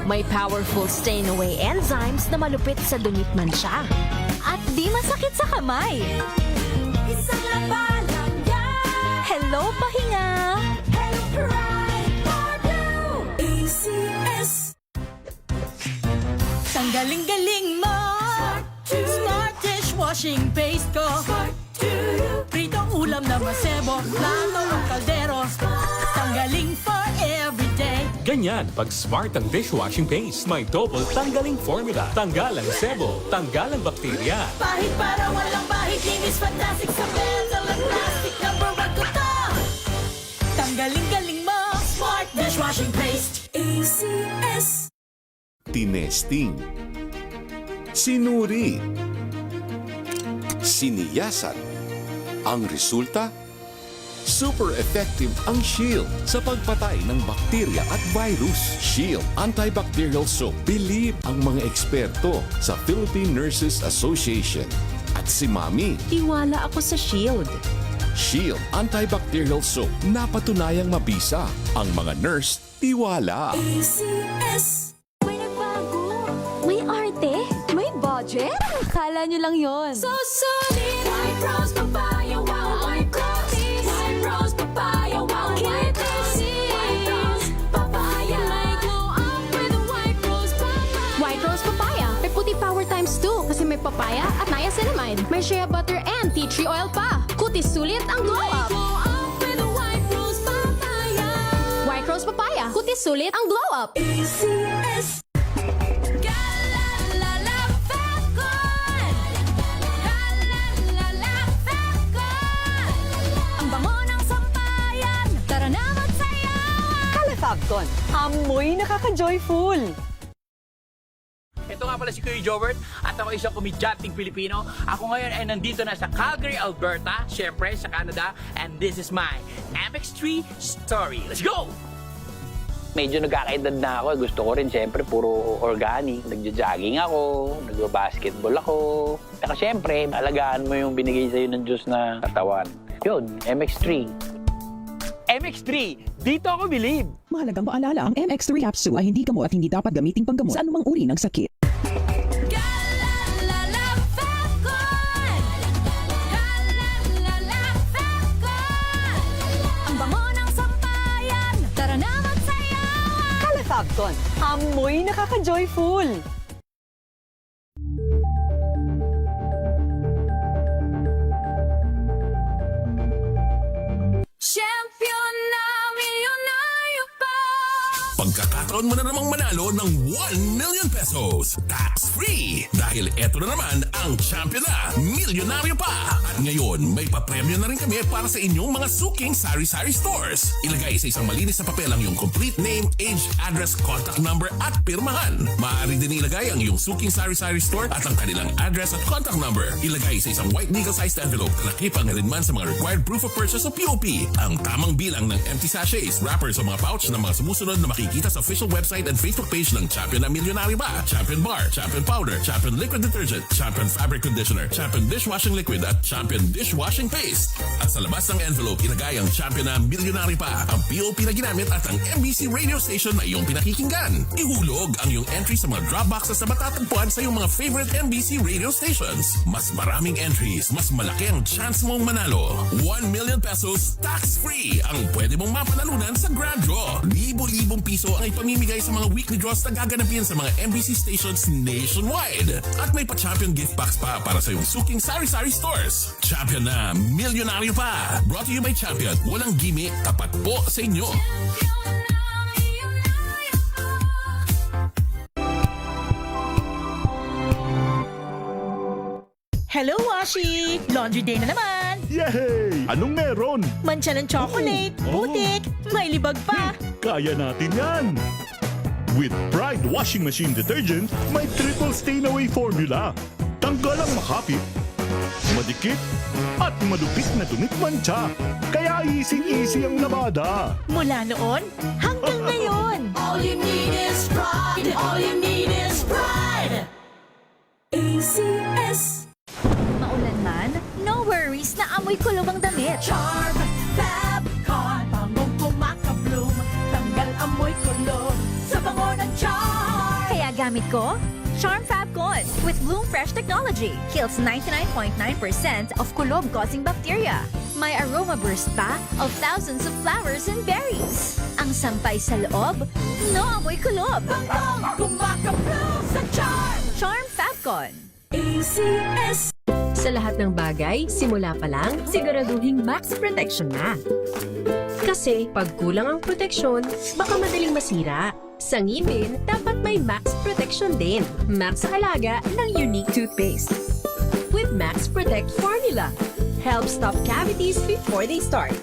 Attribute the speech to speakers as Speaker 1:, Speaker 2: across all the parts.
Speaker 1: May powerful stain-away enzymes na malupit sa dumit mansya.
Speaker 2: At di masakit sa kamay.
Speaker 3: Isang labalang yan.
Speaker 2: Hello, pahinga!
Speaker 3: Hello, pride for blue. ACS.
Speaker 4: Tanggaling-galing mo. Smart dishwashing paste ko. Pritong ulam na masebo, plato o kaldero. Tanggaling for everyday.
Speaker 5: Ganyan, pag smart ang dishwashing paste, may double tanggaling formula. Tanggal ang sebo, tanggal ang bakterya.
Speaker 4: Pahit para walang bahid, linis fantastic sa metal at plastic. Number one ko to. Tanggaling-galing mo. Smart dishwashing paste.
Speaker 3: ACS.
Speaker 6: Tinesting, sinuri, siniyasan. Ang resulta? Super effective ang Shield sa pagpatay ng bakterya at virus. Shield Antibacterial Soap. Believe ang mga eksperto sa Philippine Nurses Association. At si Mami,
Speaker 1: Tiwala ako sa Shield.
Speaker 6: Shield Antibacterial Soap. Napatunayang mabisa. Ang mga nurse, tiwala.
Speaker 3: ACS.
Speaker 2: May nagbago. May arte. May budget. Akala nyo lang yon.
Speaker 3: So solid. White rose papaya, wow, white rose. White rose papaya, wow, white rose. White rose papaya. May glow up with a white rose papaya.
Speaker 7: White Rose Papaya. May puti power times 2 kasi may papaya at niacinamide. May shea butter and tea tree oil pa. Kutis sulit ang glow up.
Speaker 3: Glow up with a white rose papaya.
Speaker 7: White Rose Papaya. Kutis sulit ang glow up.
Speaker 3: ACS. Galalala Falcon. Galalala Falcon. Ang bango ng sampayan. Tara na magsayawan.
Speaker 4: Calafabcon. Amoy nakaka-joyful.
Speaker 8: Ito nga pala si Kuya Jobert at ako isang komedyanteng Pilipino. Ako ngayon ay nandito na sa Calgary, Alberta, syempre sa Canada, and this is my MX3 story. Let's go! Medyo nagkakaedad na ako. Gusto ko rin syempre puro organic. Nagja-jogging ako, nagba-basketball ako. Pero syempre, alagaan mo yung binigay sa'yo ng Diyos na katawan. Yun, MX3. MX3, dito ako believe.
Speaker 9: Mahalagang paalala, ang MX3 capsule ay hindi gamot at hindi dapat gamiting panggamot sa anumang uri ng sakit.
Speaker 3: Galalala Falcon. Galalala Falcon. Ang bango ng sampayan. Tara na magsayawan.
Speaker 4: Calafabcon. Amoy nakaka-joyful.
Speaker 3: Champion na milyonaryo pa.
Speaker 10: Pagkakataon mo na namang manalo ng 1 million pesos tax-free. Dahil eto na naman ang champion na milyonaryo pa. At ngayon, may papremyo na rin kami para sa inyong mga suking sari-sari stores. Ilagay sa isang malinis na papel ang iyong complete name, age, address, contact number at pirmahan. Maaari din ilagay ang iyong suking sari-sari store at ang kanilang address at contact number. Ilagay sa isang white legal-sized envelope na nakipang rin man sa mga required proof of purchase o POP. Ang tamang bilang ng empty sachets, wrappers o mga pouch ng mga sumusunod na makikita sa official website and Facebook page ng Champion na Milyonaryo Ba, Champion Bar, Champion Powder, Champion Liquid Detergent, Champion Fabric Conditioner, Champion Dishwashing Liquid at Champion Dishwashing Paste. At sa labas ng envelope, ilagay ang Champion na Milyonaryo Pa, ang POP na ginamit at ang MBC radio station na iyong pinakikinggan. Ihulog ang iyong entry sa mga drop boxes na matatagpuan sa iyong mga favorite MBC radio stations. Mas maraming entries, mas malaki ang chance mong manalo. 1 million pesos tax-free ang pwede mong mapanalunan sa Grand Draw. Libo-libong piso ang ipamimigay sa mga weekly draws na gaganapin sa mga MBC stations nationwide. At may pa-champion gift box pa para sa iyong suking sari-sari stores. Champion na milyonaryo pa. Brought to you by Champion. Walang gimmick, tapat po sa inyo.
Speaker 4: Hello, Washi! Laundry day na naman!
Speaker 11: Yay! Anong meron?
Speaker 4: Mancha ng chocolate, putik, may libag pa.
Speaker 11: Kaya natin yan! With Pride Washing Machine Detergent, may triple stain-away formula. Tanggal ang makapit, madikit, at malupit na dumit mancha. Kaya easy-easy ang labada.
Speaker 4: Mula noon hanggang ngayon.
Speaker 3: All you need is pride. All you need is pride. ACS.
Speaker 2: Maulan man, no worries na amoy kulog ang damit.
Speaker 4: Charm, Fabcon, bangong kumakabloom, tanggal amoy kulog sa bango ng charm.
Speaker 1: gamit ko? Charm Fabcon with Bloom Fresh technology kills 99.9% of kulob-causing bacteria. May aroma burst pa of thousands of flowers and berries. Ang sampay sa loob, no amoy kulob.
Speaker 4: Kumakaplo sa Charm!
Speaker 1: Charm Fabcon.
Speaker 4: ACS.
Speaker 12: Sa lahat ng bagay, simula pa lang, siguraduhing max protection na. Kasi pag kulang ang proteksyon, baka madaling masira. Sa ngipin, dapat may max protection din. Max sa halaga ng unique toothpaste. With Max Protect Formula, help stop cavities before they start,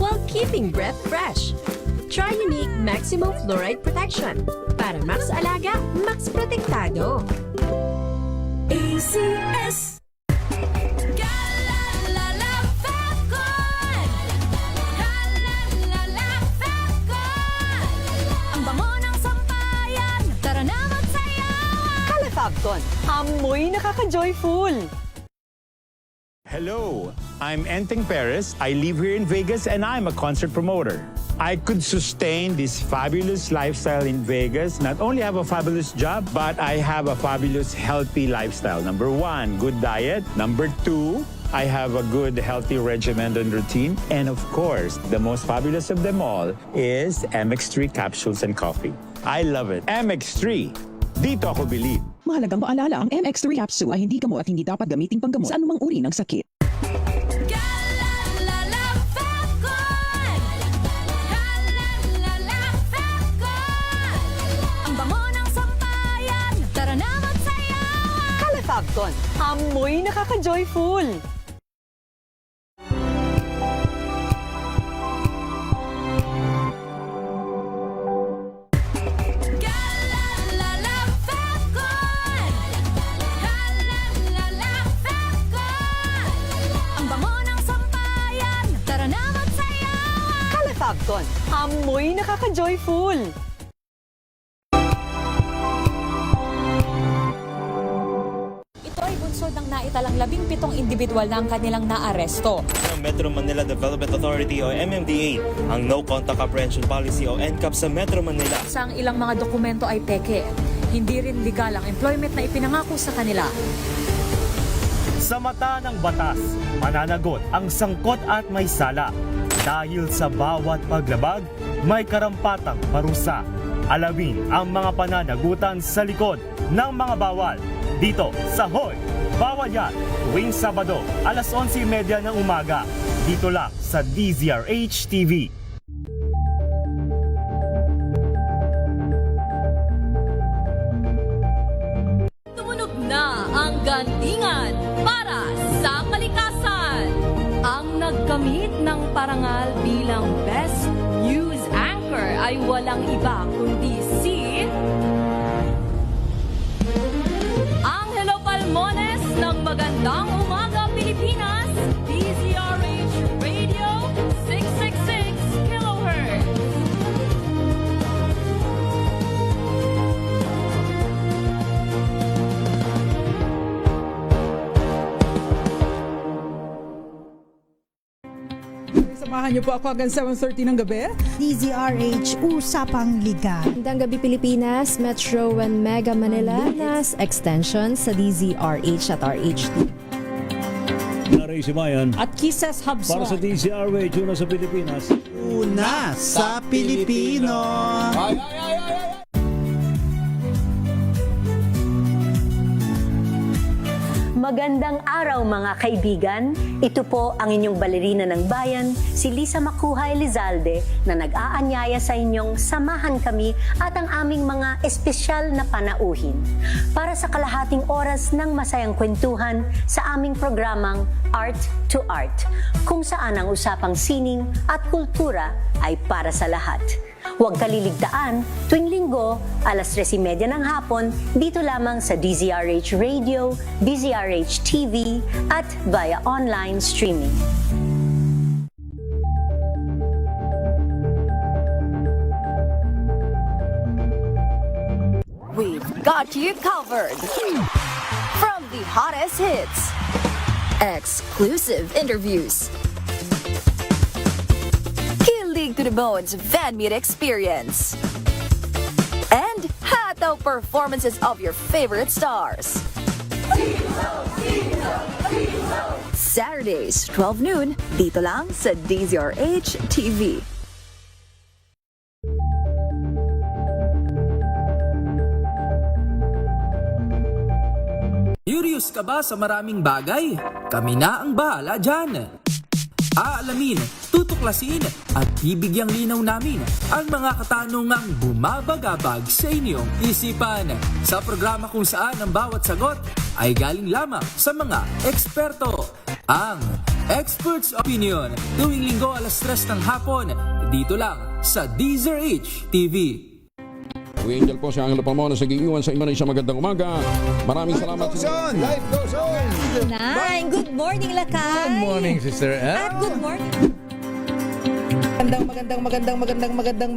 Speaker 12: while keeping breath fresh. Try unique Maximum Fluoride Protection para max alaga, max protektado.
Speaker 4: ACS.
Speaker 3: Galalala Fabcon! Galalala Fabcon! Ang bango ng sampayan, tara na magsayawan!
Speaker 13: Calafabcon, amoy nakaka-joyful!
Speaker 14: Hello, I'm Enteng Perez. I live here in Vegas and I'm a concert promoter. I could sustain this fabulous lifestyle in Vegas, not only have a fabulous job, but I have a fabulous healthy lifestyle. Number 1, good diet. Number 2, I have a good healthy regimen and routine. And of course, the most fabulous of them all is MX3 capsules and coffee. I love it. MX3, dito ako believe.
Speaker 9: Mahalagang paalala, ang MX3 capsule ay hindi gamot at hindi dapat gamiting panggamot sa anumang uri ng sakit.
Speaker 3: Galalala Fabcon! Galalala Fabcon! Ang bango ng sampayan, tara na magsayawan!
Speaker 13: Calafabcon, amoy nakaka-joyful!
Speaker 3: Galalala Fabcon! Galalala Fabcon! Ang bango ng sampayan, tara na magsayawan!
Speaker 13: Calafabcon, amoy nakaka-joyful!
Speaker 2: Ito ay bunsod ng naitalang 17 individual na ang kanilang naaresto.
Speaker 15: Ng Metro Manila Development Authority o MMDA ang No Contact Apprehension Policy o NCAP sa Metro Manila.
Speaker 2: Sa ang ilang mga dokumento ay peke. Hindi rin legal ang employment na ipinangako sa kanila.
Speaker 16: Sa mata ng batas, mananagot ang sangkot at may sala. Dahil sa bawat paglabag, may karampatang parusa. Alamin ang mga pananagutan sa likod ng mga bawal. Dito sa Hoy! Bawal Yan! Tuwing Sabado, alas 11:30 ng umaga. Dito lang sa DZRH TV.
Speaker 3: Tumunog na ang gandingan para sa kalikasan. Ang nagkamit ng parangal bilang Best News Anchor ay walang iba kundi si Angelo Palmones ng Magandang Umaga Pilipinas, DZRH Radio 666 kHz.
Speaker 17: Samahan niyo po ako hanggang 7:30 ng gabi.
Speaker 18: DZRH Usapang Liga.
Speaker 19: Magandang gabi Pilipinas, Metro and Mega Manila, nas extension sa DZRH at RHD.
Speaker 20: Ray Simayan
Speaker 17: at Kisses Habswan
Speaker 20: para sa DZRH, una sa Pilipinas.
Speaker 21: Una sa Pilipino.
Speaker 22: Magandang araw mga kaibigan. Ito po ang inyong balerina ng bayan, si Lisa Macuja Elizalde, na nag-aanyaya sa inyong samahan kami at ang aming mga espesyal na panauhin para sa kalahating oras ng masayang kwentuhan sa aming programang Art to Art, kung saan ang usapang sining at kultura ay para sa lahat. Huwag kaliligtaan, tuwing linggo, alas 3:30 ng hapon, dito lamang sa DZRH Radio, DZRH TV, at via online streaming.
Speaker 23: We've got you covered. From the hottest hits, exclusive interviews, kilig to the bones fan meet experience, and hot the performances of your favorite stars. Saturdays, 12 noon, dito lang sa DZRH TV.
Speaker 5: Curious ka ba sa maraming bagay? Kami na ang bahala dyan. Aalamin, tutuklasin at bibigyang linaw namin ang mga katanungang bumabagabag sa inyong isipan. Sa programa kung saan ang bawat sagot ay galing lamang sa mga eksperto. Ang Expert's Opinion, tuwing linggo alas 3 ng hapon, dito lang sa DZRH TV.
Speaker 6: Angel po si Angelo Palmona sa giiwan sa inyo na isang magandang umaga. Maraming salamat.
Speaker 7: Life goes on!
Speaker 1: Nine, good morning, Lakay!
Speaker 7: Good morning, Sister Ann.
Speaker 1: At good morning.
Speaker 17: Magandang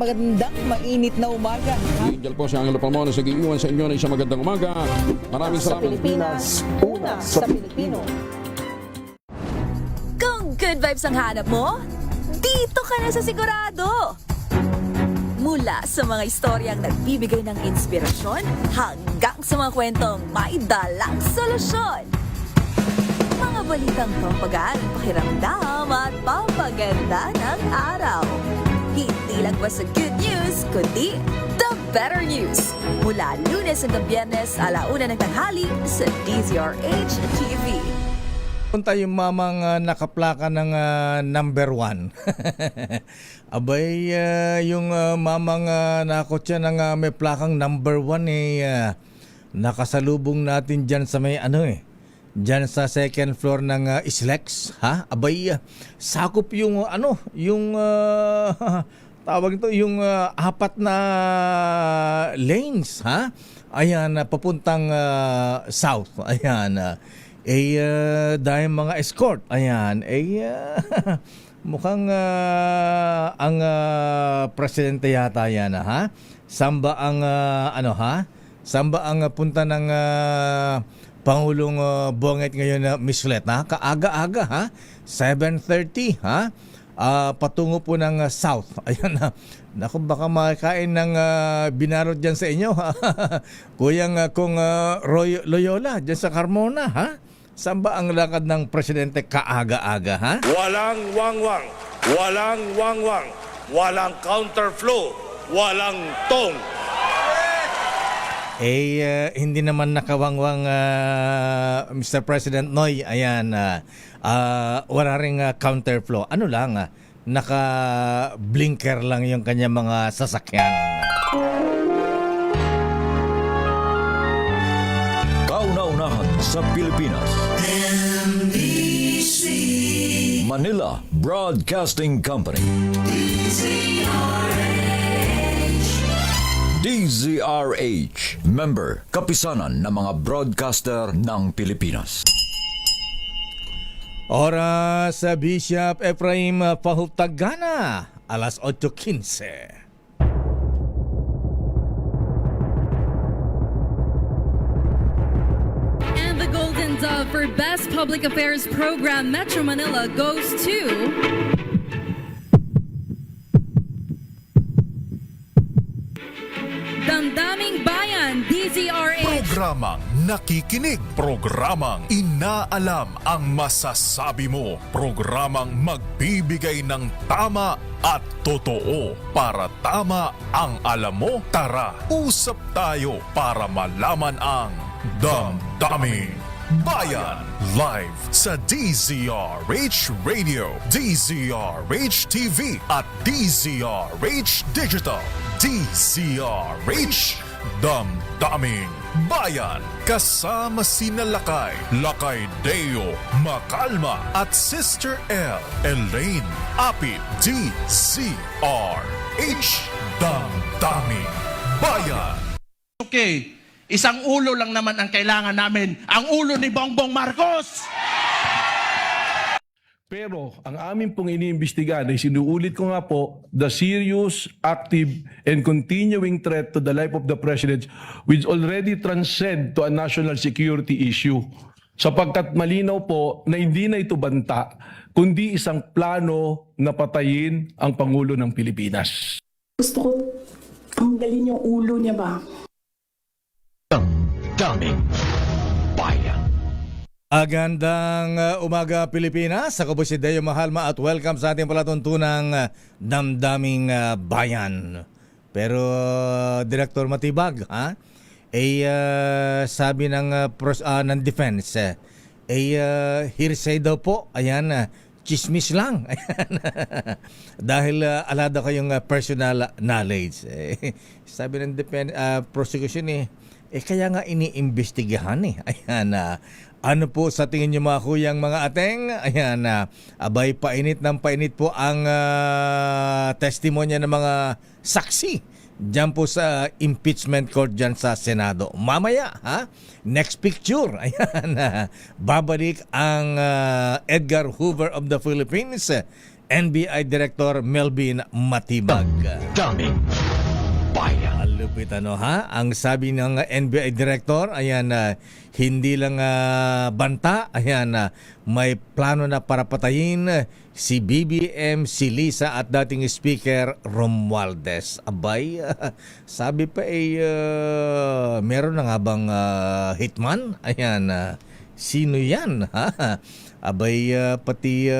Speaker 17: mainit na umaga.
Speaker 6: Angel po si Angelo Palmona sa giiwan sa inyo na isang magandang umaga. Maraming
Speaker 13: Sa
Speaker 6: salamat.
Speaker 13: Pilipinas, una sa Pilipino.
Speaker 23: Kung good vibes ang hanap mo, dito ka na sa Sigurado! Mula sa mga istoryang nagbibigay ng inspirasyon hanggang sa mga kwentong may dalang solusyon. Mga balitang pampagaan, pakiramdam at pampaganda ng araw. Hindi lang basta good news, kundi the better news. Mula Lunes hanggang Biyernes, 1:00 ng tanghali sa DZRH TV.
Speaker 7: Punta yung mamang nakaplaka ng number 1. Abay, yung mamang nakotsa ng may plakang number 1 nakasalubong natin dyan sa may dyan sa second floor ng Islex, ha? Abay, sakop yung yung tawag ito, yung 4 na lanes, ha? Ayan, papuntang south. Ayan, dahil mga escort. Ayan, mukhang ang presidente yata yan, ha? Samba ang Samba ang punta ng Pangulong Bonget ngayon na Mislet, ha? Kaaga-aga, ha? 7:30, ha? Patungo po ng south. Ayan na. Naku, baka makakain ng binarot dyan sa inyo, ha? Kuyang kung Roy Loyola dyan sa Carmona, ha? Saan ba ang lakad ng presidente kaaga-aga, ha?
Speaker 24: Walang wangwang, walang wangwang, walang counterflow, walang tong.
Speaker 7: Hindi naman nakawangwang Mr. President Noy. Ayan, wala ring counterflow. Ano lang, naka-blinker lang yung kanya mga sasakyan.
Speaker 25: Kauna-unahan sa Pilipinas.
Speaker 3: NBC
Speaker 25: Manila Broadcasting Company. DZRH, member, kapisanan ng mga broadcaster ng Pilipinas.
Speaker 7: Oras sa Bishop Ephraim Pahutagana, alas 8:15.
Speaker 26: And the Golden Dove for Best Public Affairs Program Metro Manila goes to Damdaming Bayan, DZRH.
Speaker 27: Programang nakikinig, programang inaalam ang masasabi mo, programang magbibigay ng tama at totoo. Para tama ang alam mo, tara, usap tayo para malaman ang Damdaming Bayan. Live sa DZRH Radio, DZRH TV at DZRH Digital. DZRH, Damdaming Bayan. Kasama sina Lakay, Lakay Deo, Makalma at Sister L, Elaine Apit. DZRH, Damdaming Bayan.
Speaker 28: Okay, isang ulo lang naman ang kailangan namin, ang ulo ni Bongbong Marcos!
Speaker 29: Pero ang amin pong iniimbestigahan ay sinuulit ko nga po, the serious, active, and continuing threat to the life of the President which already transcend to a national security issue. Sapagkat malinaw po na hindi na ito banta, kundi isang plano na patayin ang Pangulo ng Pilipinas.
Speaker 30: Gusto ko tanggalin yung ulo niya ba?
Speaker 25: damdamin bayan.
Speaker 7: Agandang umaga Pilipinas. Ako po si Deo Mahalma at welcome sa ating palatuntunang damdaming bayan. Pero Director Matibag, sabi ng defense, hearsay daw po. Ayan, chismis lang. Ayan. Dahil alada kayong personal knowledge. Sabi ng prosecution kaya nga iniimbestigahan Ayan, ano po sa tingin niyo mga kuyang mga ateng? Ayan, abay painit ng painit po ang testimonya ng mga saksi diyan po sa impeachment court diyan sa Senado. Mamaya, next picture. Ayan, babalik ang Edgar Hoover of the Philippines, NBI Director Melvin Matibag.
Speaker 25: Daming bayan.
Speaker 7: Lupit ang sabi ng NBI Director, ayan, hindi lang banta, ayan, may plano na para patayin si BBM, si Lisa at dating Speaker Romualdez. Abay, sabi pa meron na nga bang hitman? Ayan, sino yan? Abay, pati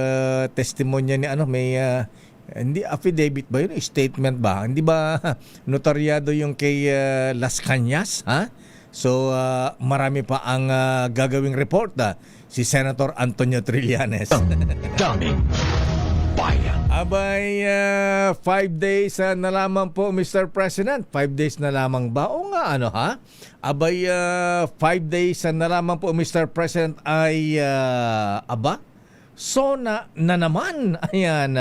Speaker 7: testimonya ni may hindi affidavit ba yun? Statement ba? Hindi ba notaryado yung kay Las Cañas? So, marami pa ang gagawing report si Senator Antonio Trillanes.
Speaker 25: Daming bayan.
Speaker 7: Abay, 5 days na lamang po, Mr. President. 5 days na lamang ba? O nga, Abay, 5 days na lamang po, Mr. President, ay, SONA na naman. Ayan,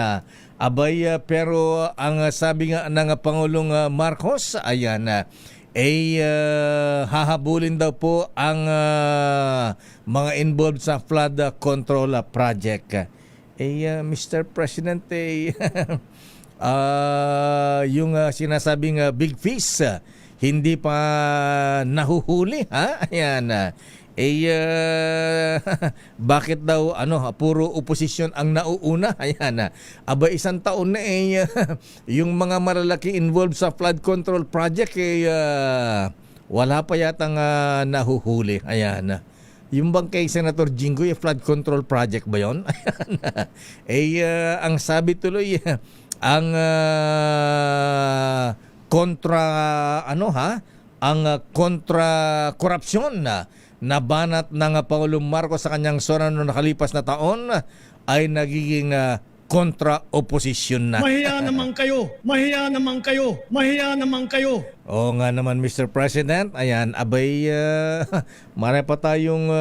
Speaker 7: abay, pero ang sabi nga ng Pangulong Marcos, ayan, hahabulin daw po ang mga involved sa flood control project. Mr. President, yung sinasabing big fish, hindi pa nahuhuli, Ayan, bakit daw puro oposisyon ang nauuna? Ayan, aba isang taon na yung mga malalaki involved sa flood control project wala pa yatang nahuhuli. Ayan, yung bang kay Senator Jinggoy flood control project ba yon? Ayan, ang sabi tuloy ang kontra korupsyon na banat ng Pangulong Marcos sa kanyang SONA noong nakalipas na taon ay nagiging kontra-oposisyon na.
Speaker 20: Mahiya naman kayo! Mahiya naman kayo! Mahiya naman kayo!
Speaker 7: Oo nga naman, Mr. President. Ayan, abay, marami pa tayong,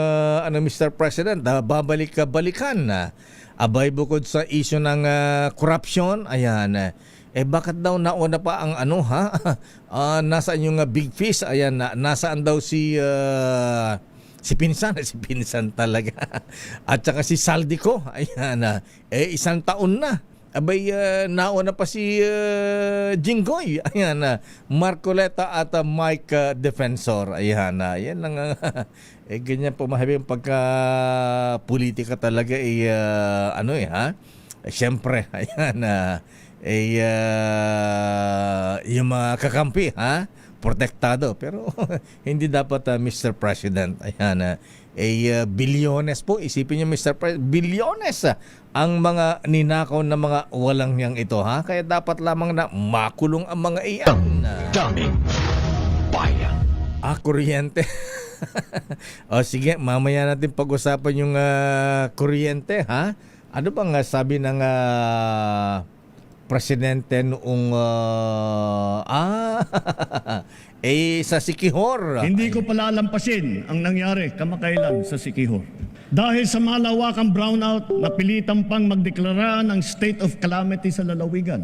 Speaker 7: Mr. President, babalik-balikan. Abay, bukod sa issue ng corruption, ayan, bakit daw nauna pa ang nasaan yung big fish? Ayan, nasaan daw si pinsan talaga. At saka si Saldico, ayan, isang taon na. Abay, nauna pa si Jinggoy, ayan, Marcoleta at Mike Defensor. Ayan, yan lang. Ganyan po mahabi yung pagka-politika talaga. Siyempre, ayan, yung mga kakampi, protektado. Pero hindi dapat, Mr. President. Ayan, bilyones po. Isipin niyo, Mr. President, bilyones ang mga ninakaw na mga walang yang ito. Kaya dapat lamang na makulong ang mga iyan.
Speaker 25: Daming bayan.
Speaker 7: Kuryente. O sige, mamaya natin pag-usapan yung kuryente. Ano bang sabi ng presidente noong sa Siquijor?
Speaker 20: Hindi ko palalampasin ang nangyari kamakailan sa Siquijor. Dahil sa malawakang brownout, napilitan pang magdeklara ng state of calamity sa lalawigan.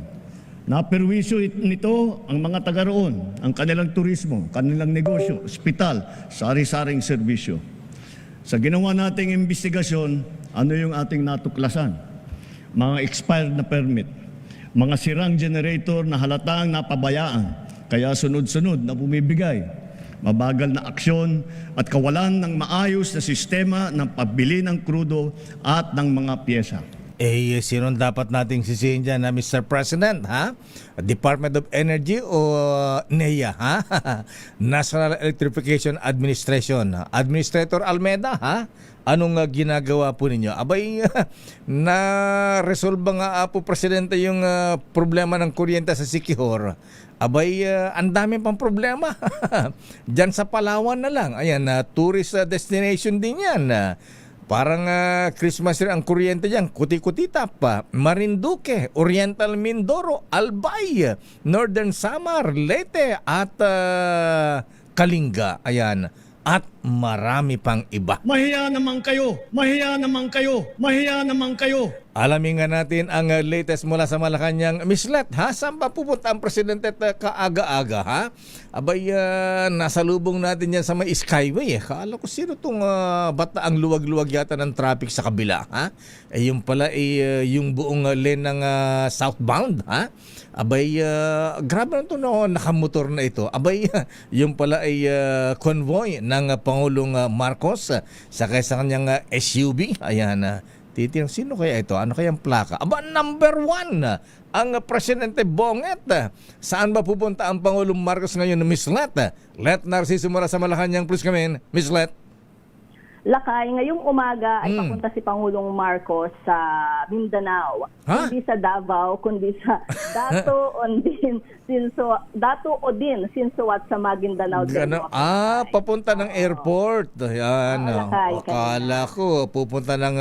Speaker 20: Naperwisyo nito ang mga taga roon, ang kanilang turismo, kanilang negosyo, ospital, sari-saring serbisyo. Sa ginawa nating investigasyon, ano yung ating natuklasan? Mga expired na permit, mga sirang generator na halatang napabayaan, kaya sunod-sunod na bumibigay, mabagal na aksyon at kawalan ng maayos na sistema ng pagbili ng krudo at ng mga pyesa.
Speaker 7: Sino dapat nating sisihin dyan na Mr. President, ha? Department of Energy o NEA, ha? National Electrification Administration. Administrator Almeda, ha? Anong ginagawa po ninyo? Abay, na-resolve nga po, Presidente, yung problema ng kuryente sa Siquijor. Abay, ang dami pang problema. Diyan sa Palawan na lang. Ayan, tourist destination din yan. Parang Christmas tree ang kuryente dyan. Kuti-kutita pa. Marinduque, Oriental Mindoro, Albay, Northern Samar, Leyte at Kalinga. Ayan. At marami pang iba.
Speaker 20: Mahiya naman kayo! Mahiya naman kayo! Mahiya naman kayo!
Speaker 7: Alamin nga natin ang latest mula sa Malacanang. Miss Let, ha? Saan ba pupunta ang Presidente kaaga-aga, ha? Abay, nasa lubong natin yan sa may Skyway, eh. Kaala ko sino itong bata ang luwag-luwag yata ng traffic sa kabila, ha? Yung pala yung buong lane ng southbound, ha? Abay, grabe na ito nakamotor na ito. Abay, yung pala ay convoy ng Pangulong Marcos sa kanyang SUV. Ayan, titirang sino kaya ito? Ano kayang plaka? Aba, number 1 ang Presidente Bonget. Saan ba pupunta ang Pangulong Marcos ngayon, Miss Let? Let Narciso mula sa Malacanang, please come in. Miss Let.
Speaker 2: Lakay, ngayong umaga ay papunta si Pangulong Marcos sa Mindanao. Hindi sa Davao, kundi sa Dato Odin, Sinsuat sa Maguindanao.
Speaker 7: Papunta ng airport. Ayan. Akala ko, pupunta ng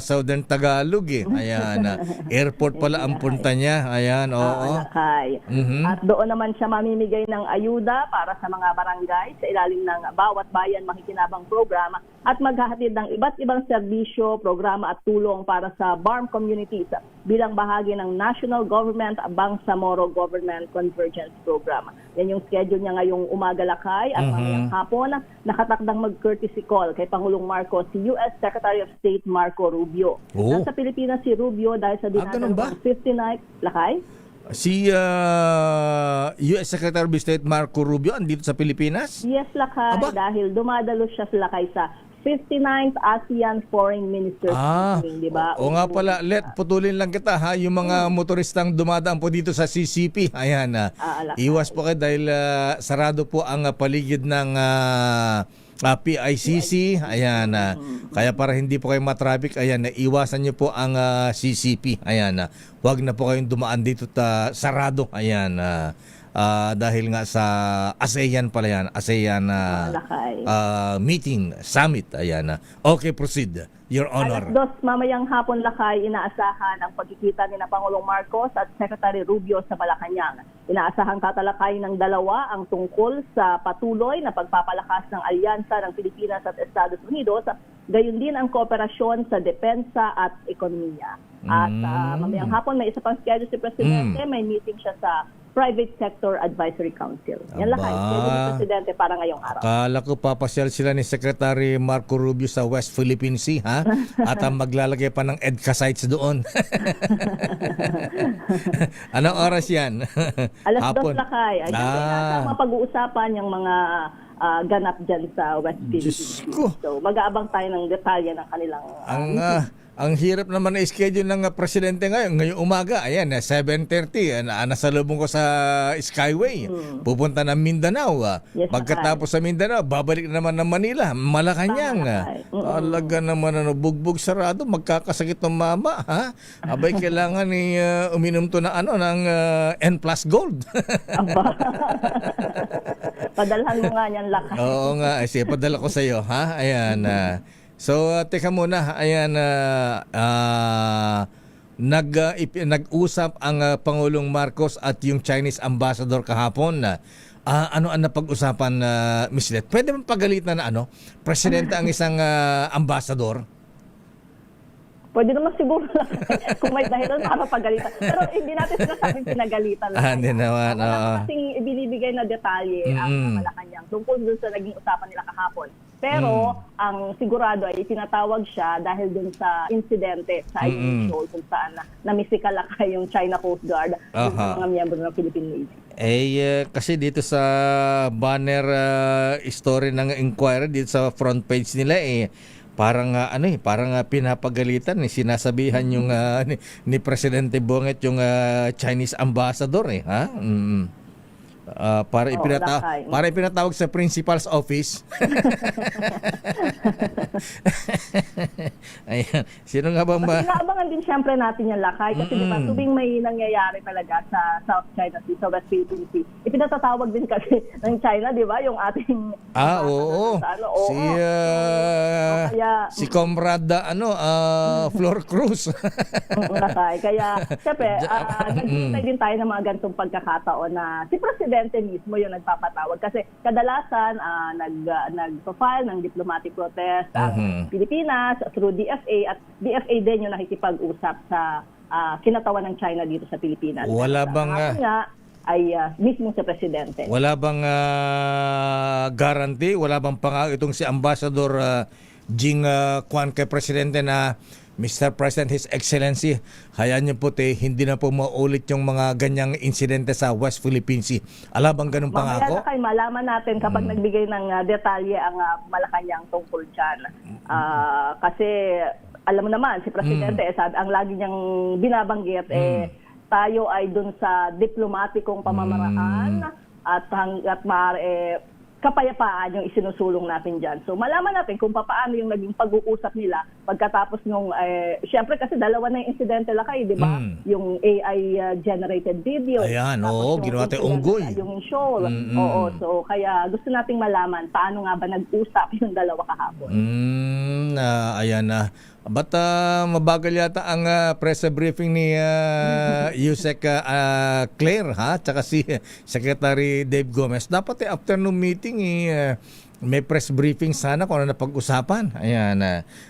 Speaker 7: Southern Tagalog eh. Ayan. Airport pala ang punta niya. Ayan, oo.
Speaker 2: Lakay. At doon naman siya mamimigay ng ayuda para sa mga barangay sa ilalim ng Bawat Bayan Makikinabang Programa at maghahatid ng iba't ibang serbisyo, programa at tulong para sa BARM communities bilang bahagi ng National Government Bangsamoro Government Convergence Program. Yan yung schedule niya ngayong umaga, Lakay, at mamayang hapon nakatakdang mag-courtesy call kay Pangulong Marcos si U.S. Secretary of State Marco Rubio. Nasa Pilipinas si Rubio dahil sa dinadalo ng 59th, Lakay?
Speaker 7: Si U.S. Secretary of State Marco Rubio andito sa Pilipinas?
Speaker 2: Yes, Lakay, dahil dumadalo siya sa Lakay sa 59th ASEAN Foreign Ministers Meeting, di ba?
Speaker 7: O nga pala, Let, putulin lang kita ha, yung mga motoristang dumadaan po dito sa CCP. Ayan, iwas po kayo dahil sarado po ang paligid ng PICC. Ayan, kaya para hindi po kayo matraffic, ayan, iwasan niyo po ang CCP. Ayan, huwag na po kayong dumaan dito sarado. Ayan, dahil nga sa ASEAN pala yan, ASEAN meeting, summit. Ayan. Okay, proceed. Your Honor.
Speaker 2: Alas 2 mamayang hapon, Lakay, inaasahan ang pagkikita ni Pangulong Marcos at Secretary Rubio sa Malacanang. Inaasahang tatalakay ng dalawa ang tungkol sa patuloy na pagpapalakas ng alyansa ng Pilipinas at Estados Unidos, gayon din ang kooperasyon sa depensa at ekonomiya. At mamayang hapon may isa pang schedule si Presidente, may meeting siya sa Private Sector Advisory Council. Yan lang ang schedule ni Presidente para ngayong araw.
Speaker 7: Akala ko papasyal sila ni Secretary Marco Rubio sa West Philippine Sea, ha? At maglalagay pa ng EDCA sites doon. Anong oras yan?
Speaker 2: Alas 2, Lakay. Ayan, mapag-uusapan yung mga ganap dyan sa West Philippines. So, mag-aabang tayo ng detalye ng kanilang...
Speaker 7: Ang hirap naman na schedule ng Presidente ngayong umaga. Ayan, 7:30. Nasalubong ko sa Skyway. Pupunta ng Mindanao. Pagkatapos sa Mindanao, babalik na naman ng Manila, Malacanang. Talaga naman, bugbog sarado, magkakasakit ng mama. Ha? Abay, kailangan uminom to ng N Plus Gold.
Speaker 2: Padalhan mo nga niyan, Lakay.
Speaker 7: Oo nga, padala ko sa iyo, ha? Ayan. So, teka muna, ayan, nag-usap ang Pangulong Marcos at yung Chinese Ambassador kahapon. Ano ang napag-usapan, Ms. Let? Pwede mo pagalitan na Presidente ang isang ambassador?
Speaker 2: Pwede naman siguro lang kung may dahilan para pagalitan. Pero hindi natin sinasabing pinagalitan lang.
Speaker 7: Hindi naman.
Speaker 2: Wala kasing ibinibigay na detalye ang Malacanang tungkol dun sa naging usapan nila kahapon. Pero ang sigurado ay tinatawag siya dahil dun sa insidente sa Ayungin Shoal kung saan namisikalakay yung China Coast Guard at mga miyembro ng Philippine Navy.
Speaker 7: Kasi dito sa banner story ng Inquirer, dito sa front page nila, parang pinapagalitan, sinasabihan yung ni Presidente Bonget yung Chinese ambassador ha. Para ipinatawag sa principal's office. Ayan. Sino nga ba
Speaker 2: Inaabangan din siyempre natin yung lakay kasi diba, tuwing may nangyayari talaga sa South China Sea, sa West Philippine Sea, ipinatatawag din kasi ng China, di ba, yung ating
Speaker 7: oo. Si Comrade Flor Cruz.
Speaker 2: Lakay. Kaya siyempre, naghihintay din tayo ng mga ganitong pagkakataon na si Presidente mismo yung nagpapatawag kasi kadalasan nag-file ng diplomatic protest ang Pilipinas through DFA at DFA din yung nakikipag-usap sa kinatawan ng China dito sa Pilipinas.
Speaker 7: Wala bang
Speaker 2: ay mismo sa Presidente.
Speaker 7: Wala bang guarantee, wala bang itong si Ambassador Jing Kwan kay Presidente na Mr. President, His Excellency, hayaan niyo po hindi na po maulit yung mga ganyang insidente sa West Philippine Sea. Alabang ganun pangako?
Speaker 2: Mamaya na malaman natin kapag nagbigay ng detalye ang Malacanang tungkol dyan. Kasi alam mo naman, si Presidente, ang lagi niyang binabanggit, tayo ay dun sa diplomatikong pamamaraan at kapayapaan yung isinusulong natin dyan. So malaman natin kung paano yung naging pag-uusap nila pagkatapos nung, syempre kasi dalawa na yung insidente lakay, di ba? Yung AI-generated video.
Speaker 7: Ayan, ginawa tayo unggoy.
Speaker 2: Yung show. Oo, so kaya gusto nating malaman paano nga ba nag-usap yung dalawa kahapon.
Speaker 7: Ayan na. Ba't mabagal yata ang press briefing ni Yusek Claire tsaka si Secretary Dave Gomez. Dapat afternoon meeting may press briefing sana kung ano na pag-usapan. Ayan.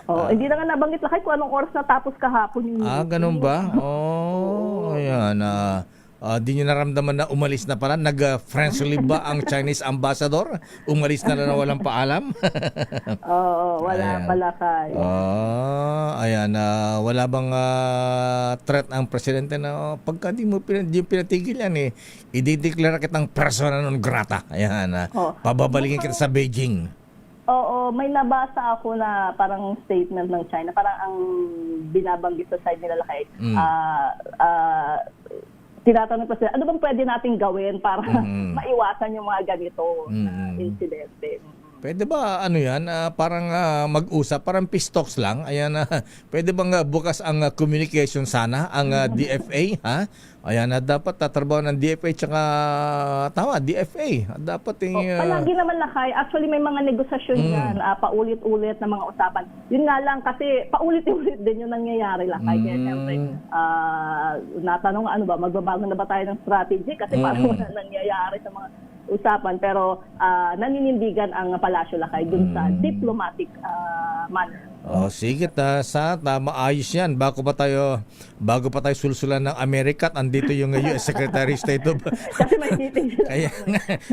Speaker 2: Hindi na nga nabanggit lakay kung anong oras natapos kahapon yung
Speaker 7: ganun ba? Ayan. Di nyo naramdaman na umalis na pala? Nag-friendly ba ang Chinese ambassador? Umalis na walang paalam?
Speaker 2: Wala pala kayo.
Speaker 7: Ayan. Wala bang threat ang presidente na pagka di mo pinatigil yan i-declare kitang persona non grata. Ayan. Pababalikin kita sa Beijing.
Speaker 2: Oo, may nabasa ako na parang statement ng China. Parang ang binabanggit sa side nila lakay. Tinatanong ko sila, ano bang pwede nating gawin para maiwasan yung mga ganito insidente?
Speaker 7: Pwede ba parang mag-usap, parang peace talks lang? Ayan, pwede bang bukas ang communication sana, ang DFA? Ayan, dapat tatrabaho ng DFA tsaka DFA. Dapat
Speaker 2: palagi naman lakay. Actually, may mga negosasyon yan, paulit-ulit na mga usapan. Yun nga lang kasi paulit-ulit din yung nangyayari lakay. Kaya siyempre, natanong magbabago na ba tayo ng strategy? Kasi parang wala nangyayari sa mga usapan. Pero naninindigan ang palasyo lakay dun sa diplomatic manner.
Speaker 7: Sige maayos yan. Bago pa tayo sulsulan ng Amerika at andito yung US Secretary of State of
Speaker 2: kasi may meeting sila.
Speaker 7: Kaya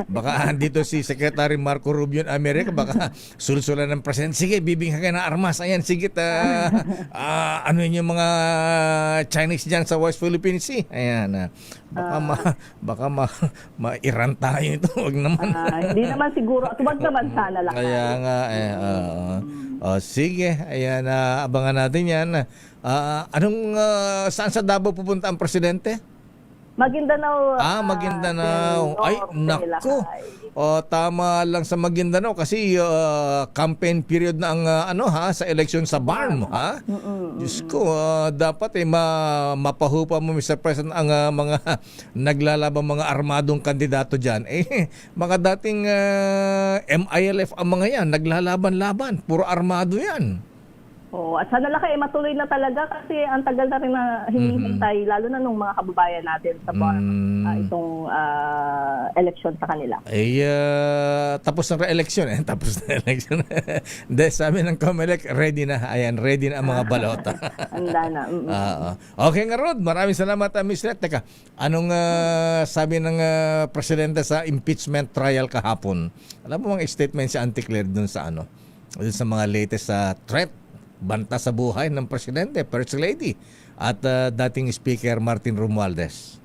Speaker 7: baka andito si Secretary Marco Rubio ng Amerika, baka sulsulan ng President. Sige, bibinghan ka ng armas. Ayan, sige ano yung mga Chinese dyan sa West Philippine Sea. Ayan, baka ma-Iran tayo ito. Wag naman.
Speaker 2: Hindi naman siguro. Wag naman sana lang.
Speaker 7: Kaya nga, sige, ayan, abangan natin yan. Saan sa Davao pupunta ang presidente?
Speaker 2: Maguindanao.
Speaker 7: Maguindanao. Ay, naku. Tama lang sa Maguindanao kasi campaign period na ang sa election sa BARM, Diyos ko, dapat mapahupa mo, Mr. President, ang mga naglalabang mga armadong kandidato dyan. Mga dating MILF ang mga yan, naglalaban-laban, puro armado yan.
Speaker 2: At sana lang matuloy na talaga kasi ang tagal na rin na hinihintay, lalo na nung mga kababayan natin sa itong election sa kanila.
Speaker 7: Tapos na election Tapos na election. Hindi, sabi ng COMELEC, ready na. Ayan, ready na ang mga balota.
Speaker 2: Handa na.
Speaker 7: Okay nga, Rod. Maraming salamat, Ms. Let. Teka, anong sabi ng presidente sa impeachment trial kahapon? Alam mo mga statement si Auntie Claire dun sa dun sa mga latest threat, banta sa buhay ng presidente, First Lady, at dating Speaker Martin Romualdez.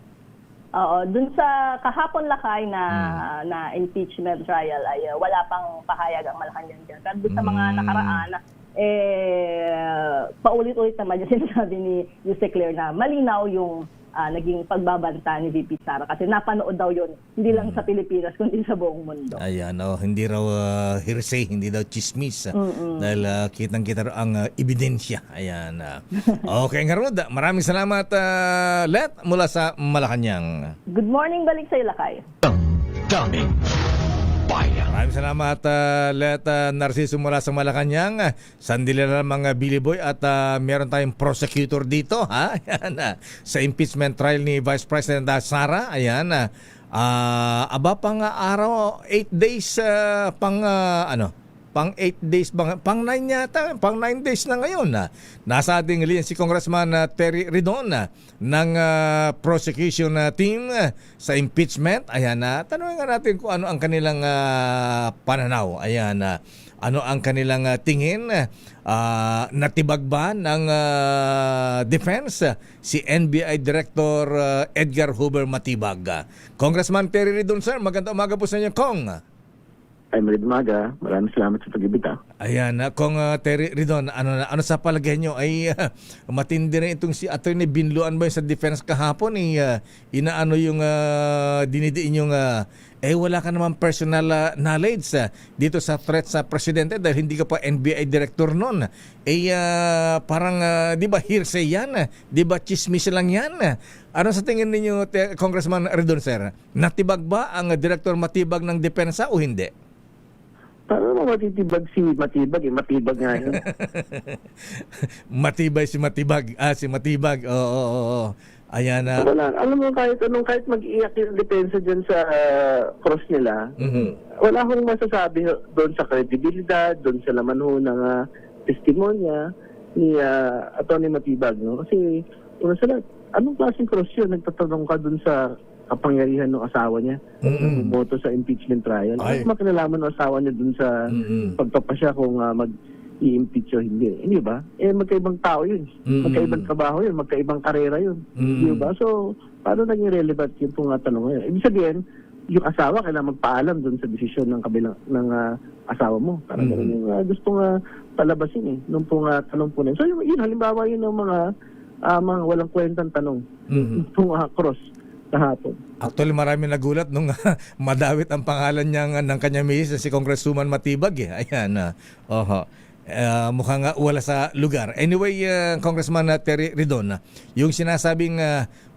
Speaker 2: Dun sa kahapon lakay na impeachment trial ay wala pang pahayag ang Malacanang dyan. Pero dun sa mga nakaraan, paulit-ulit naman yung sinasabi ni Yuse Claire na malinaw yung naging pagbabanta ni VP Sara kasi napanood daw yun hindi lang sa Pilipinas kundi sa buong mundo.
Speaker 7: Ayan, hindi raw hearsay, hindi daw chismis. Dahil kitang-kita raw ang ebidensya. Ayan. Okay, Garud, maraming salamat, Let, mula sa Malacanang.
Speaker 2: Good morning, balik sa Ilakay.
Speaker 25: Daming bayan.
Speaker 7: Maraming salamat, Let Narciso mula sa Malacanang. Sandali lang mga Billy Boy at meron tayong prosecutor dito, ha? Ayan, sa impeachment trial ni Vice President Sara. Ayan, pang araw, 8 days, pang 8 days, pang 9 yata, pang 9 days na ngayon. Nasa ating linya si Congressman Terry Ridon ng prosecution team sa impeachment. Ayan, tanungin nga natin kung ano ang kanilang pananaw. Ayan, ano ang kanilang tingin. Natibag ba ng defense si NBI Director Edgar Hoover Matibag? Congressman Terry Ridon, sir, magandang umaga po sa inyo, Kong.
Speaker 4: Ay, magandang umaga. Maraming salamat sa pag-ibita.
Speaker 7: Ayan, kung Terry Ridon, ano sa palagay nyo ay matindi rin itong si Attorney Binluan ba sa defense kahapon inaano yung dinidiin yung wala ka naman personal knowledge dito sa threat sa presidente dahil hindi ka pa NBI director noon. Parang di ba hearsay yan? Di ba chismis lang yan? Ano sa tingin ninyo, Congressman Ridon, sir? Natibag ba ang Director Matibag ng depensa o hindi?
Speaker 4: Paano mo matitibag si Matibag? Matibag nga yun.
Speaker 7: Matibay si Matibag. Si Matibag. Oo. Ayan na.
Speaker 4: Wala. Alam mo, kahit mag-iyak yung depensa dyan sa cross nila, wala akong masasabi doon sa kredibilidad, doon sa laman ho ng testimonya ni Atty. Matibag. No? Kasi, una sa lahat, anong klaseng cross yun? Nagtatanong ka doon sa kapangyarihan ng asawa niya bumoto sa impeachment trial. Ano makinalaman ng asawa niya dun sa pagpapasya kung mag-i-impeach o hindi? Hindi ba? Magkaibang tao yun. Magkaibang trabaho yun. Magkaibang karera yun. Hindi ba? So, paano naging relevant yung pong tanong ngayon? Ibig sabihin, yung asawa kailangan magpaalam dun sa desisyon ng kabilang ng asawa mo. Parang ganun yung gustong palabasin nung pong tanong po na. So, yun halimbawa yun ng mga walang kwentang tanong. Yung pong cross kahapon.
Speaker 7: Actually, marami nagulat nung madawit ang pangalan niya ng kanyang misis, si Congresswoman Matibag. Ayan. Mukhang wala sa lugar. Anyway, Congressman Terry Ridon, yung sinasabing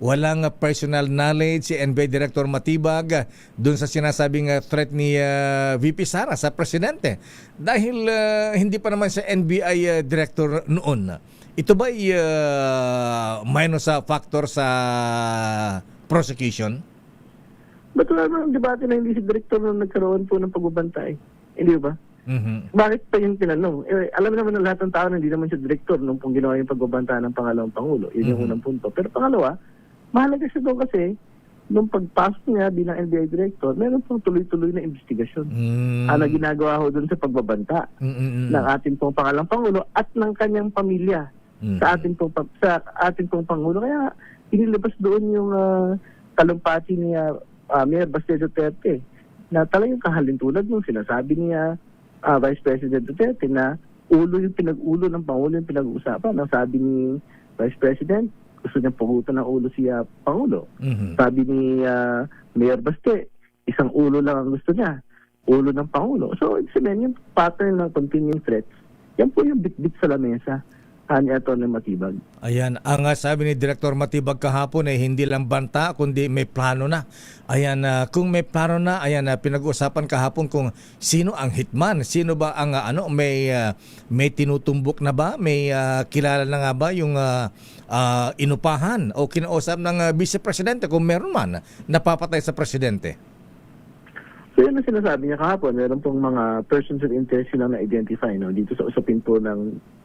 Speaker 7: walang personal knowledge si NBI Director Matibag dun sa sinasabing threat ni VP Sara sa presidente. Dahil hindi pa naman siya NBI Director noon. Ito ba ay minus factor sa prosecution?
Speaker 4: Ba't wala naman ang debate na hindi si Director nung nagkaroon po ng pagbabantay? Hindi ba? Bakit pa yung tinanong? Alam naman ng lahat ng tao na hindi naman si Director nung pong ginawa yung pagbabanta ng pangalawang Pangulo. Yun yung unang punto. Pero pangalawa, mahalaga siya doon kasi nung pagpasok niya bilang NBI Director, meron pong tuloy-tuloy na investigasyon. Ano ginagawa ho doon sa pagbabanta ng ating pong pangalawang Pangulo at ng kanyang pamilya sa ating pong Pangulo. Kaya inilabas doon yung talumpati ni Mayor Baste Duterte na talagang kahalintulad nung sinasabi niya Vice President Duterte na ulo yung pinag-ulo ng Pangulo yung pinag-uusapan. Ang sabi ni Vice President, gusto niyang pugutan ng ulo siya Pangulo. Sabi ni Mayor Baste, isang ulo lang ang gusto niya, ulo ng Pangulo. So, it's yung pattern ng continuing threats. Yan po yung bit-bit sa lamesa ni Atty. Matibag.
Speaker 7: Ayan, ang sabi ni Director Matibag kahapon ay hindi lang banta kundi may plano na. Ayan, kung may plano na, ayan, pinag-usapan kahapon kung sino ang hitman, sino ba ang may tinutumbok na ba, may kilala na nga ba yung inupahan o kinausap ng Vice Presidente kung meron man napapatay sa Presidente.
Speaker 4: So yun ang sinasabi niya kahapon, meron pong mga persons of interest silang na-identify dito sa usapin po ng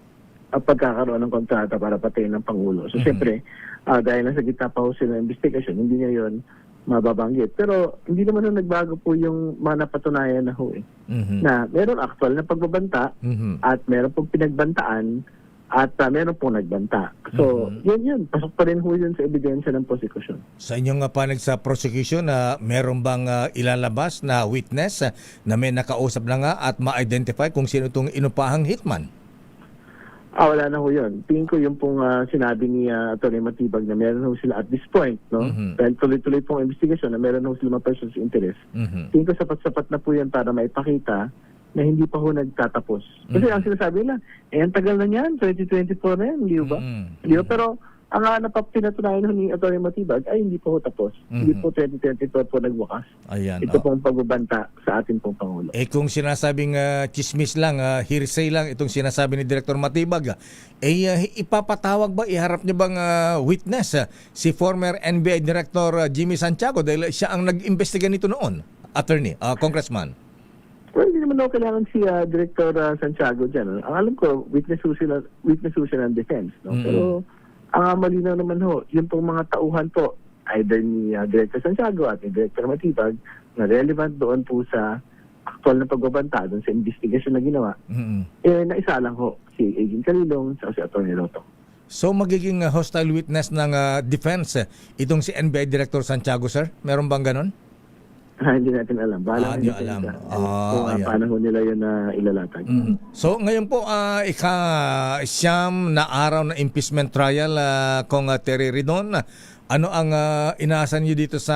Speaker 4: pagkakaroon ng kontrata para patayin ng Pangulo. So, siyempre, dahil nasa gitna pa ho sila ng investigation, hindi niya yon mababanggit. Pero, hindi naman na nagbago po yung mga napatunayan na ho na meron actual na pagbabanta at meron pong pinagbantaan at meron pong nagbanta. So, yun. Pasok pa rin ho yun sa ebidensya ng prosecution.
Speaker 7: Sa inyong panig sa prosecution, meron bang ilalabas na witness na may nakausap na nga at ma-identify kung sino itong inupahang hitman?
Speaker 4: Wala na ho yun. Tingin ko yung pong sinabi ni Atty. Matibag na meron ho sila at this point, no? Dahil tuloy-tuloy pong investigasyon na meron ho sila mga persons interest. Tingin ko sapat-sapat na po yan para maipakita na hindi pa ho nagtatapos. Kasi ang sinasabi nila, ang tagal na niyan, 2024 na yan, hindi ba? Hindi ba? Pero ang pinatunayan ni Atty. Matibag ay hindi pa ho tapos. Hindi po 2024 po nagwakas.
Speaker 7: Ayan,
Speaker 4: Ito pong pagbabanta sa ating pong Pangulo.
Speaker 7: Kung sinasabing chismis lang, hearsay lang itong sinasabi ni Director Matibag, ipapatawag ba, iharap niyo bang witness si former NBI Director Jimmy Santiago dahil siya ang nag-imbestiga nito noon, attorney, congressman?
Speaker 4: Well, hindi naman ako kailangan si Director Santiago dyan. Ang alam ko, witness ho siya ng defense. No? Pero ang malinaw naman ho, yung pong mga tauhan po, either ni Director Santiago at ni Director Matibag, na relevant doon po sa actual na pagbabanta, doon sa investigation na ginawa, naisa lang ho, si Agent Calilong at si Atty. Roto.
Speaker 7: So magiging hostile witness ng defense itong si NBI Director Santiago, sir? Meron bang ganon?
Speaker 4: Hindi natin alam. Bahala
Speaker 7: hindi alam.
Speaker 4: Paano ho nila yun na ilalatag.
Speaker 7: So ngayon po, siyam na araw na impeachment trial kung Terry Ridon. Ano ang inaasahan niyo dito sa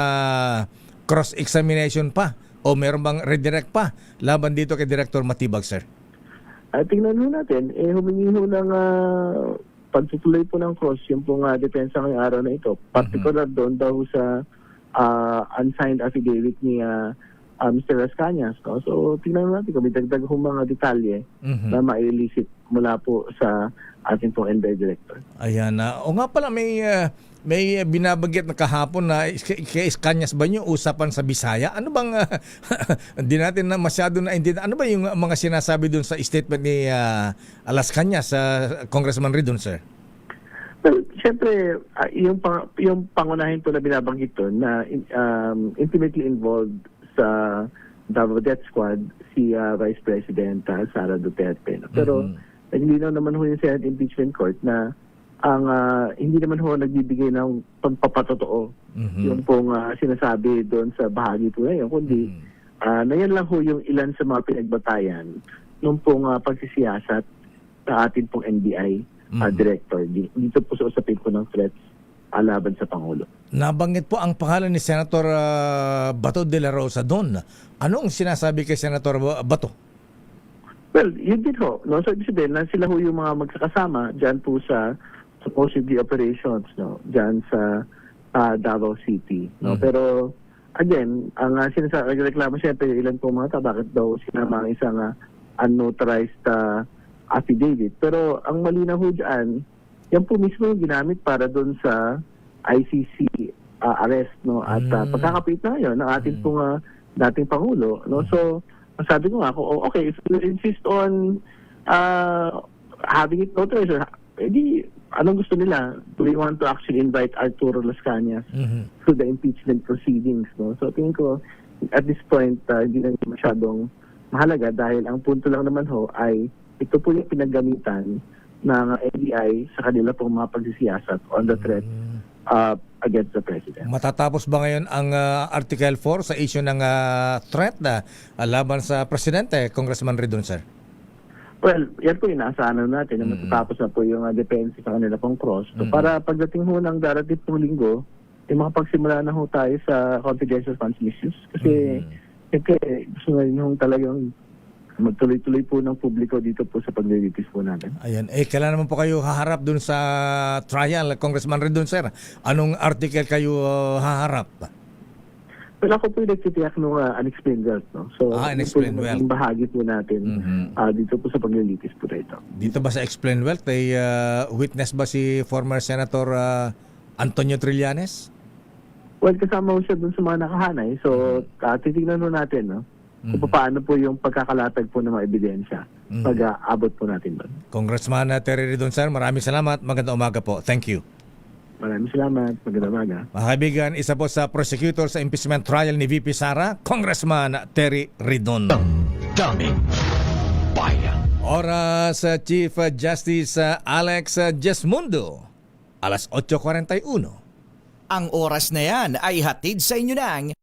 Speaker 7: cross-examination pa? O meron bang redirect pa laban dito kay Director Matibag, sir?
Speaker 4: Tingnan ho natin, humingi ho ng pagtutuloy po ng cross yung pong depensa ngayong araw na ito. Particular doon daw sa unsigned affidavit ni Mr. Las Cañas. No? So, tingnan natin kung may dagdag ho mga detalye na ma-elicit mula po sa ating pong NBI Director.
Speaker 7: Ayan. O nga pala, may binabanggit na kahapon na kay Cañas ba yung usapan sa Bisaya? Ano bang, hindi natin na masyado na intindihan. Ano ba yung mga sinasabi dun sa statement ni Las Cañas, Congressman Ridon, sir?
Speaker 4: Well, siyempre, yung pangunahin po na binabanggit doon na intimately involved sa Davao Death Squad si Vice President Sara Duterte. No? Pero naglinaw naman ho yung Senate Impeachment Court na ang hindi naman ho nagbibigay ng pagpapatotoo yung pong sinasabi doon sa bahagi po na yun, kundi na yan lang ho yung ilan sa mga pinagbatayan nung pong pagsisiyasat sa atin pong NBI Director. Dito po sa usapin po ng threats laban sa Pangulo.
Speaker 7: Nabanggit po ang pangalan ni Senator Bato de la Rosa doon. Anong sinasabi kay Senator Bato?
Speaker 4: Well, yun din ho. No? So, ibig sabihin na sila ho yung mga magkakasama dyan po sa supposedly operations, no? Dyan sa Davao City. No? Pero, again, ang reklamo siyempre ilan po mga bakit daw sinama ang isang unnotarized affidavit. Pero ang malinaw ho dyan, yan po mismo yung ginamit para doon sa ICC arrest, no? At pagkakapit na yun ng ating pong dating Pangulo, no? So, sabi ko nga, okay, if you insist on having it notarized, edi, anong gusto nila? Do we want to actually invite Arturo Las Cañas to the impeachment proceedings, no? So, tingin ko, at this point, hindi na masyadong mahalaga dahil ang punto lang naman ho ay ito po yung pinaggamitan ng NBI sa kanila pong mga pagsisiyasat on the threat against the President.
Speaker 7: Matatapos ba ngayon ang Article 4 sa issue ng threat na laban sa Presidente, Congressman Ridon, sir?
Speaker 4: Well, yan po yung inaasahan natin na matatapos na po yung depensa sa kanila pong cross. So, para pagdating ho ng darating pong linggo, yung mga pagsimula na ho tayo sa confidential funds misuse. Kasi gusto na rin ho talagang magtuloy-tuloy po ng publiko dito po sa paglilitis po natin.
Speaker 7: Ayan. Kailan naman po kayo haharap dun sa trial, Congressman Ridon, sir? Anong article kayo haharap?
Speaker 4: Well, ako po yung nagtitiyak ng unexplained wealth. No? So,
Speaker 7: unexplained wealth.
Speaker 4: Yung bahagi po natin dito po sa paglilitis po rito.
Speaker 7: Dito ba sa explained wealth, witness ba si former Senator Antonio Trillanes?
Speaker 4: Well, kasama ko siya dun sa mga nakahanay. So, titignan po natin, no? Kung paano po yung pagkakalatag po ng mga ebidensya pag-aabot po natin doon.
Speaker 7: Congressman Terry Ridon, sir, maraming salamat. Magandang umaga po. Thank you.
Speaker 4: Maraming salamat. Magandang umaga.
Speaker 7: Mga kaibigan, isa po sa prosecutor sa impeachment trial ni VP Sara, Congressman Terry Ridon.
Speaker 25: Daming bayan.
Speaker 7: Oras Chief Justice Alex Jesmundo, alas 8:41.
Speaker 8: Ang oras na yan ay hatid sa inyo ng